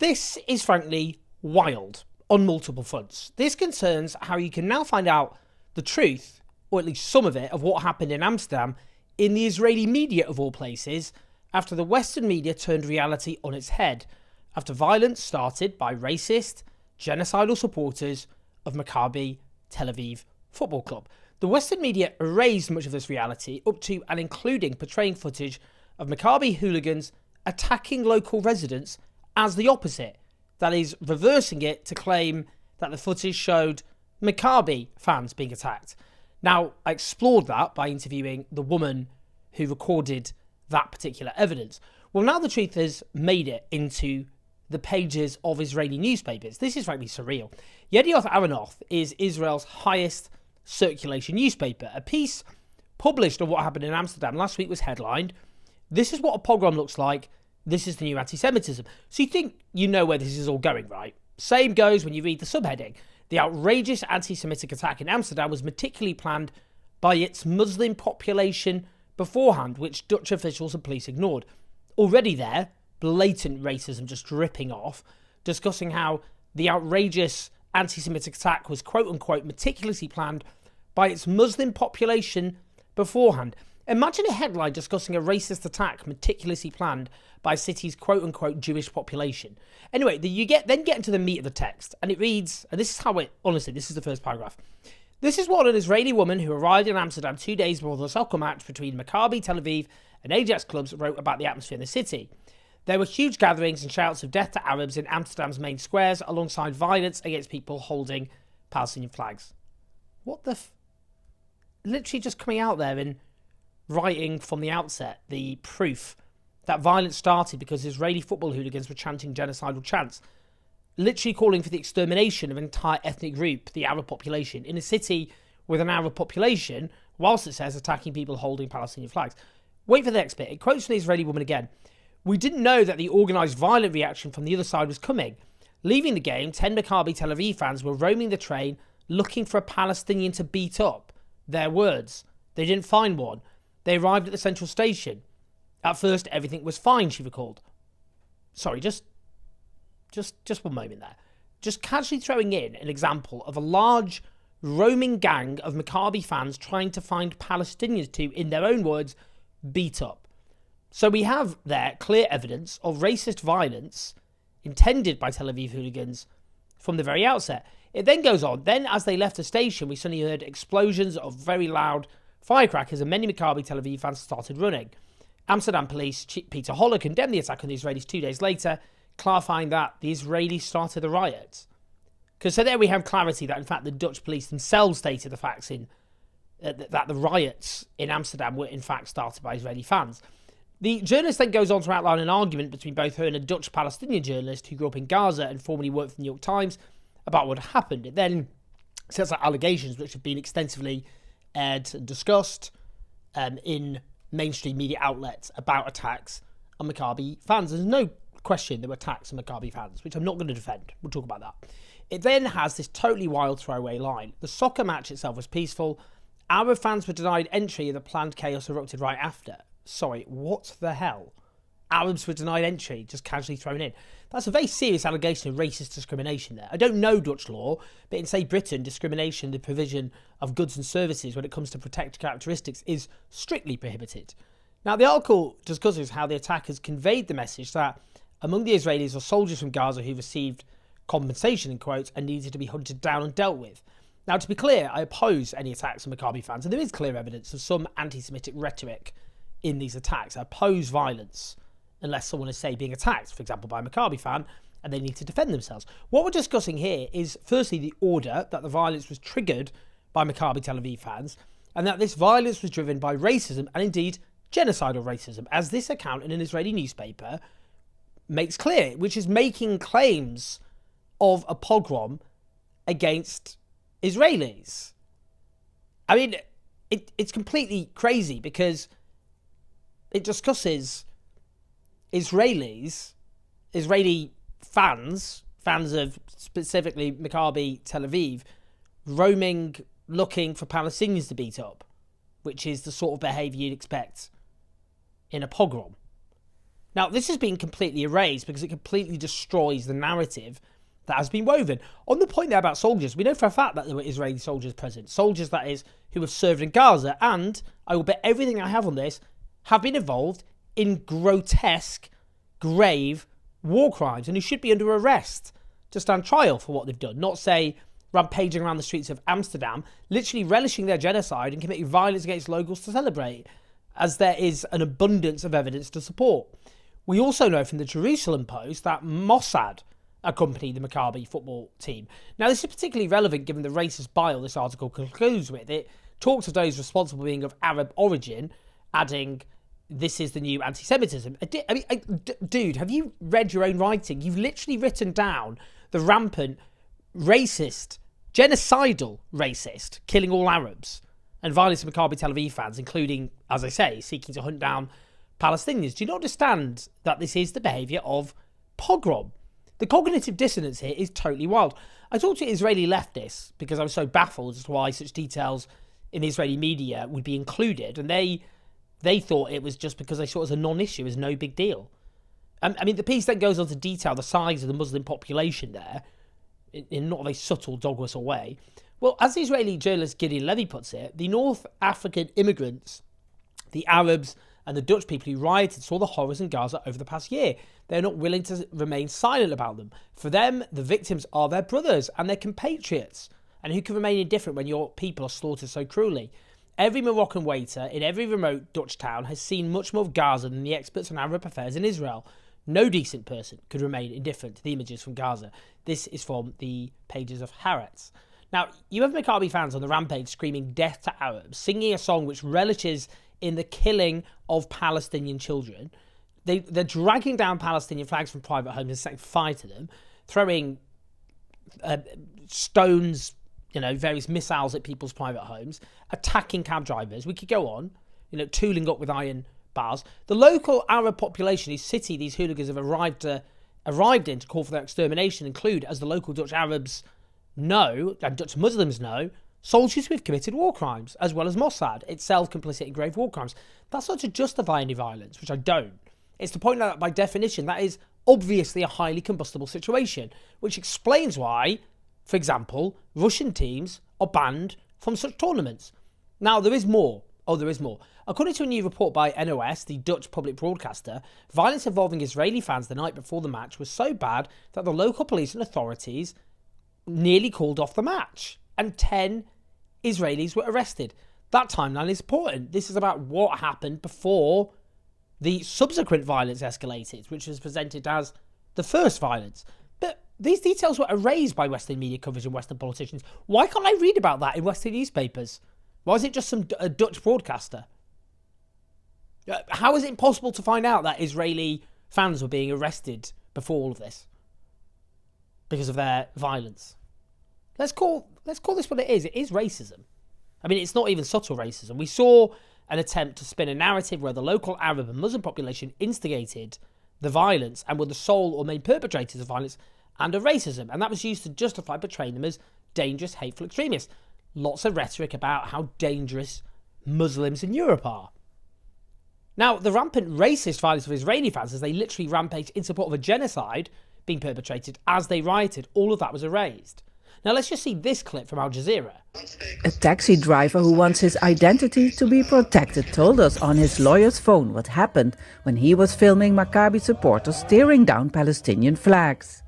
This is frankly wild on multiple fronts. This concerns how you can now find out the truth, or at least some of it, of what happened in Amsterdam in the Israeli media of all places, after the Western media turned reality on its head, after violence started by racist, genocidal supporters of Maccabi Tel Aviv Football Club. The Western media erased much of this reality, up to and including portraying footage of Maccabi hooligans attacking local residents as the opposite. That is, reversing it to claim that the footage showed Maccabi fans being attacked. Now, I explored that by interviewing the woman who recorded that particular evidence. Well, now the truth has made it into the pages of Israeli newspapers. This is frankly surreal. Yedioth Ahronoth is Israel's highest circulation newspaper. A piece published of what happened in Amsterdam last week was headlined, "This is what a pogrom looks like. This is the new anti-Semitism." So you think you know where this is all going, right? Same goes when you read the subheading. The outrageous anti-Semitic attack in Amsterdam was meticulously planned by its Muslim population beforehand, which Dutch officials and police ignored. Already there, blatant racism just dripping off, discussing how the outrageous anti-Semitic attack was quote-unquote meticulously planned by its Muslim population beforehand. Imagine a headline discussing a racist attack meticulously planned by a city's quote-unquote Jewish population. Anyway, then get into the meat of the text, and it reads, and this is how it, honestly, this is the first paragraph. "This is what an Israeli woman who arrived in Amsterdam 2 days before the soccer match between Maccabi Tel Aviv and Ajax clubs wrote about the atmosphere in the city. There were huge gatherings and shouts of death to Arabs in Amsterdam's main squares, alongside violence against people holding Palestinian flags." What the literally just coming out there and writing from the outset the proof that violence started because Israeli football hooligans were chanting genocidal chants, literally calling for the extermination of an entire ethnic group, the Arab population, in a city with an Arab population, whilst it says attacking people holding Palestinian flags. Wait for the next bit. It quotes from the Israeli woman again. "We didn't know that the organised violent reaction from the other side was coming. Leaving the game, 10 Maccabi Tel Aviv fans were roaming the train looking for a Palestinian to beat up. Their words. They didn't find one. They arrived at the central station. At first, everything was fine," she recalled. Sorry, just 1 moment there. Just casually throwing in an example of a large roaming gang of Maccabi fans trying to find Palestinians to, in their own words, beat up. So we have there clear evidence of racist violence intended by Tel Aviv hooligans from the very outset. It then goes on. Then, as they left the station, we suddenly heard explosions of very loud firecrackers, and many Maccabi Tel Aviv fans started running. Amsterdam police chief Peter Holler condemned the attack on the Israelis 2 days later, clarifying that the Israelis started the riots. Because so there we have clarity that, in fact, the Dutch police themselves stated the facts that the riots in Amsterdam were, in fact, started by Israeli fans. The journalist then goes on to outline an argument between both her and a Dutch-Palestinian journalist who grew up in Gaza and formerly worked for the New York Times about what happened. It then sets out allegations which have been extensively aired and discussed in mainstream media outlets about attacks on Maccabi fans. There's no question there were attacks on Maccabi fans, which I'm not going to defend. We'll talk about that. It then has this totally wild throwaway line. The soccer match itself was peaceful. Arab fans were denied entry and the planned chaos erupted right after. Sorry, what the hell? Arabs were denied entry, just casually thrown in. That's a very serious allegation of racist discrimination there. I don't know Dutch law, but in, say, Britain, discrimination, the provision of goods and services when it comes to protected characteristics is strictly prohibited. Now, the article discusses how the attackers conveyed the message that among the Israelis were soldiers from Gaza who received compensation, in quotes, and needed to be hunted down and dealt with. Now, to be clear, I oppose any attacks on Maccabi fans, and there is clear evidence of some anti-Semitic rhetoric in these attacks. I oppose violence unless someone is, say, being attacked, for example, by a Maccabi fan, and they need to defend themselves. What we're discussing here is, firstly, the order that the violence was triggered by Maccabi Tel Aviv fans, and that this violence was driven by racism, and indeed genocidal racism, as this account in an Israeli newspaper makes clear, which is making claims of a pogrom against Israelis. I mean, it's completely crazy because it discusses Israeli fans of specifically Maccabi Tel Aviv, roaming, looking for Palestinians to beat up, which is the sort of behaviour you'd expect in a pogrom. Now, this has been completely erased because it completely destroys the narrative that has been woven. On the point there about soldiers, we know for a fact that there were Israeli soldiers present. Soldiers, that is, who have served in Gaza. And I will bet everything I have on this have been involved in grotesque, grave war crimes and who should be under arrest to stand trial for what they've done. Not, say, rampaging around the streets of Amsterdam, literally relishing their genocide and committing violence against locals to celebrate, as there is an abundance of evidence to support. We also know from the Jerusalem Post that Mossad accompanied the Maccabi football team. Now, this is particularly relevant given the racist bile this article concludes with. It talks of those responsible being of Arab origin, adding, this is the new anti-Semitism. Dude, have you read your own writing? You've literally written down the rampant, racist, genocidal racist, killing all Arabs, and violence of Maccabi Tel Aviv fans, including, as I say, seeking to hunt down Palestinians. Do you not understand that this is the behaviour of pogrom? The cognitive dissonance here is totally wild. I talked to Israeli leftists because I was so baffled as to why such details in the Israeli media would be included, and they thought it was just because they saw it as a non-issue, as no big deal. I mean, the piece then goes on to detail the size of the Muslim population there, in not a very subtle dog whistle way. Well, as the Israeli journalist Gideon Levy puts it, the North African immigrants, the Arabs and the Dutch people who rioted saw the horrors in Gaza over the past year. They're not willing to remain silent about them. For them, the victims are their brothers and their compatriots. And who can remain indifferent when your people are slaughtered so cruelly? Every Moroccan waiter in every remote Dutch town has seen much more of Gaza than the experts on Arab affairs in Israel. No decent person could remain indifferent to the images from Gaza. This is from the pages of Haaretz. Now, you have Maccabi fans on the rampage screaming death to Arabs, singing a song which relishes in the killing of Palestinian children. They're dragging down Palestinian flags from private homes and setting fire to them, throwing stones, various missiles at people's private homes, attacking cab drivers. We could go on, tooling up with iron bars. The local Arab population, whose city these hooligans have arrived in to call for their extermination, include, as the local Dutch Arabs know, and Dutch Muslims know, soldiers who have committed war crimes, as well as Mossad, itself complicit in grave war crimes. That's not to justify any violence, which I don't. It's to point out that by definition, that is obviously a highly combustible situation, which explains why, for example, Russian teams are banned from such tournaments. Now, there is more. Oh, there is more. According to a new report by NOS, the Dutch public broadcaster, violence involving Israeli fans the night before the match was so bad that the local police and authorities nearly called off the match, and 10 Israelis were arrested. That timeline is important. This is about what happened before the subsequent violence escalated, which was presented as the first violence. But these details were erased by Western media coverage and Western politicians. Why can't I read about that in Western newspapers? Why is it just a Dutch broadcaster? How is it possible to find out that Israeli fans were being arrested before all of this because of their violence? Let's call this what it is. It is racism. I mean, it's not even subtle racism. We saw an attempt to spin a narrative where the local Arab and Muslim population instigated the violence and were the sole or main perpetrators of violence and of racism. And that was used to justify portraying them as dangerous, hateful extremists. Lots of rhetoric about how dangerous Muslims in Europe are. Now, the rampant racist violence of Israeli fans as they literally rampaged in support of a genocide being perpetrated as they rioted, all of that was erased. Now, let's just see this clip from Al Jazeera. A taxi driver who wants his identity to be protected told us on his lawyer's phone what happened when he was filming Maccabi supporters tearing down Palestinian flags.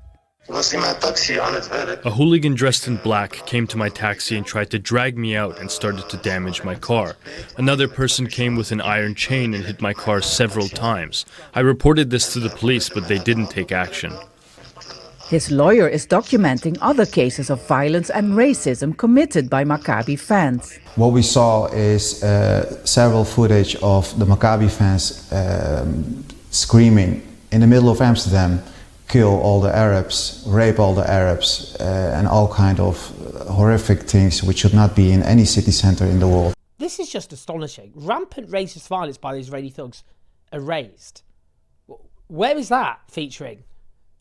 A hooligan dressed in black came to my taxi and tried to drag me out and started to damage my car. Another person came with an iron chain and hit my car several times. I reported this to the police, but they didn't take action. His lawyer is documenting other cases of violence and racism committed by Maccabi fans. What we saw is several footage of the Maccabi fans screaming in the middle of Amsterdam, kill all the Arabs, rape all the Arabs, and all kind of horrific things which should not be in any city center in the world. This is just astonishing. Rampant racist violence by the Israeli thugs erased. Where is that featuring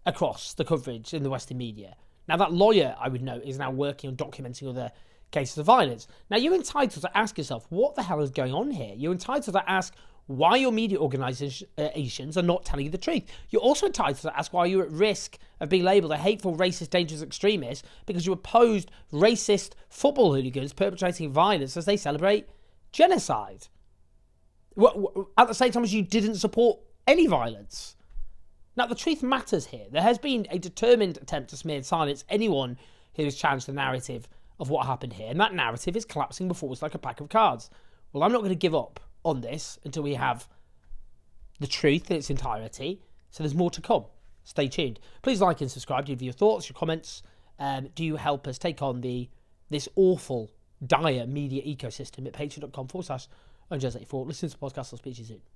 across the coverage in the Western media? Now, that lawyer, I would note, is now working on documenting other cases of violence. Now, you're entitled to ask yourself, what the hell is going on here? You're entitled to ask, why your media organisations are not telling you the truth. You're also entitled to ask why you're at risk of being labelled a hateful, racist, dangerous extremist because you opposed racist football hooligans perpetrating violence as they celebrate genocide. At the same time as you didn't support any violence. Now, the truth matters here. There has been a determined attempt to smear and silence anyone who has challenged the narrative of what happened here, and that narrative is collapsing before us like a pack of cards. Well, I'm not going to give up on this until we have the truth in its entirety, so there's more to come. Stay tuned. Please like and subscribe. Give your thoughts, your comments. Do you help us take on this awful, dire media ecosystem at patreon.com/unjust84. Listen to the podcast. I'll speak to you soon.